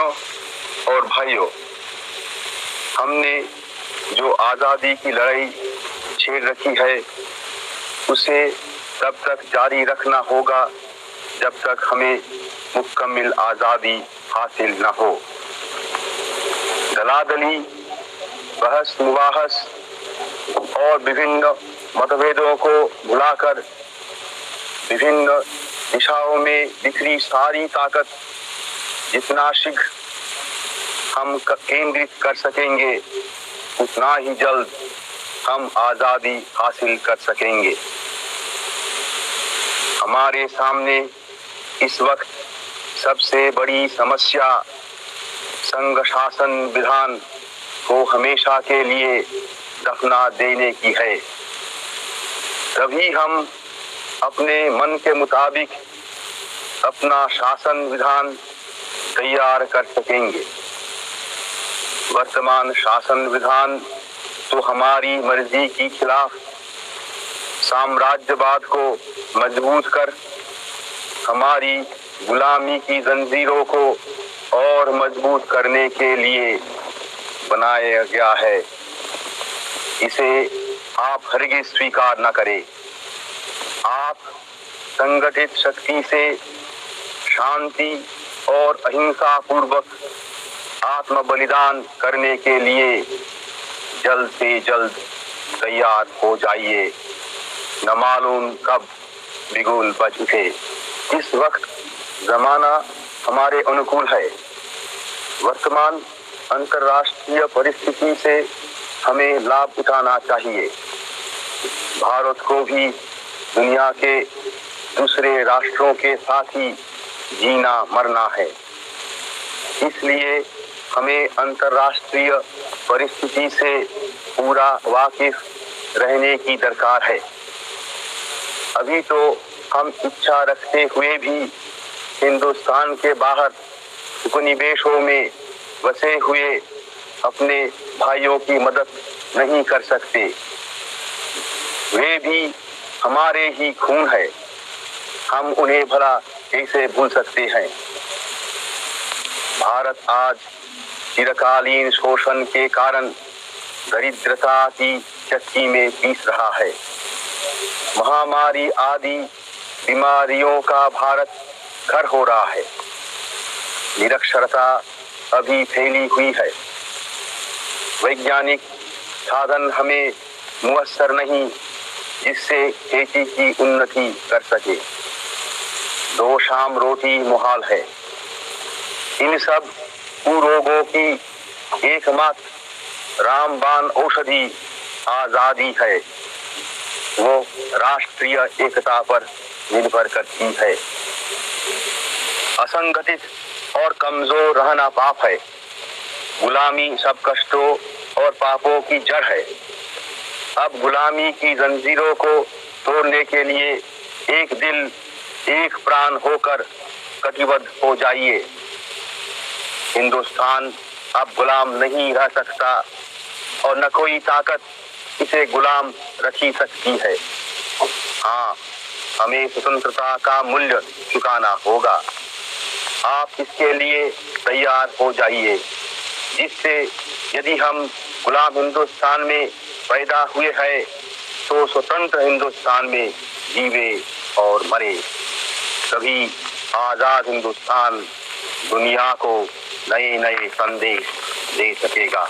बहनों और भाइयों, हमने जो आज़ादी की लड़ाई छेड़ रखी है उसे तब तक जारी रखना होगा जब तक हमें मुकम्मल आज़ादी हासिल न हो। दलादली, बहस मुबाहस और विभिन्न मतभेदों को भुलाकर विभिन्न दिशाओं में बिखरी सारी ताकत जितना शीघ्र हम केंद्रित कर सकेंगे उतना ही जल्द हम आज़ादी हासिल कर सकेंगे। हमारे सामने इस वक्त सबसे बड़ी समस्या संघ शासन विधान को हमेशा के लिए दफना देने की है। तभी हम अपने मन के मुताबिक अपना शासन विधान तैयार कर सकेंगे। वर्तमान शासन विधान तो हमारी मर्जी के खिलाफ साम्राज्यवाद को मजबूत कर हमारी गुलामी की जंजीरों को और मजबूत करने के लिए बनाया गया है। इसे आप हरगिज़ स्वीकार न करें। आप संगठित शक्ति से शांति और अहिंसा पूर्वक आत्म बलिदान करने के लिए जल्द से जल्द तैयार हो जाइए। न मालूम कब बिगुल बज उठे। इस वक्त जमाना हमारे अनुकूल है। वर्तमान अंतर्राष्ट्रीय परिस्थिति से हमें लाभ उठाना चाहिए। भारत को भी दुनिया के दूसरे राष्ट्रों के साथ ही जीना मरना है। इसलिए हमें अंतर्राष्ट्रीय परिस्थिति से पूरा वाकिफ रहने की दरकार है। अभी तो हम इच्छा रखते हुए भी हिंदुस्तान के बाहर उपनिवेशों में बसे हुए अपने भाइयों की मदद नहीं कर सकते। वे भी हमारे ही खून है। हम उन्हें भला कैसे भूल सकते हैं। भारत आज चिरकालीन शोषण के कारण दरिद्रता की चक्की में पीस रहा है। महामारी आदि बीमारियों का भारत घर हो रहा है। निरक्षरता अभी फैली हुई है। वैज्ञानिक साधन हमें मुयस्सर नहीं जिससे खेती की उन्नति कर सके। दो शाम रोटी मुहाल है। इन सब कुरोगों की एकमात्र रामबाण औषधि आज़ादी है। वो राष्ट्रीय एकता पर निर्भर करती है। असंगठित और कमजोर रहना पाप है। गुलामी सब कष्टों और पापों की जड़ है। अब गुलामी की जंजीरों को तोड़ने के लिए एक दिल एक प्राण होकर कटिबद्ध हो जाइए। हिंदुस्तान अब गुलाम नहीं रह सकता और न कोई ताकत इसे गुलाम रखी सकती है। हाँ, हमें स्वतंत्रता का मूल्य चुकाना होगा। आप इसके लिए तैयार हो जाइए, जिससे यदि हम गुलाम हिंदुस्तान में पैदा हुए हैं तो स्वतंत्र हिंदुस्तान में जीवे और मरे। तभी आज़ाद हिंदुस्तान दुनिया को नए नए संदेश दे सकेगा।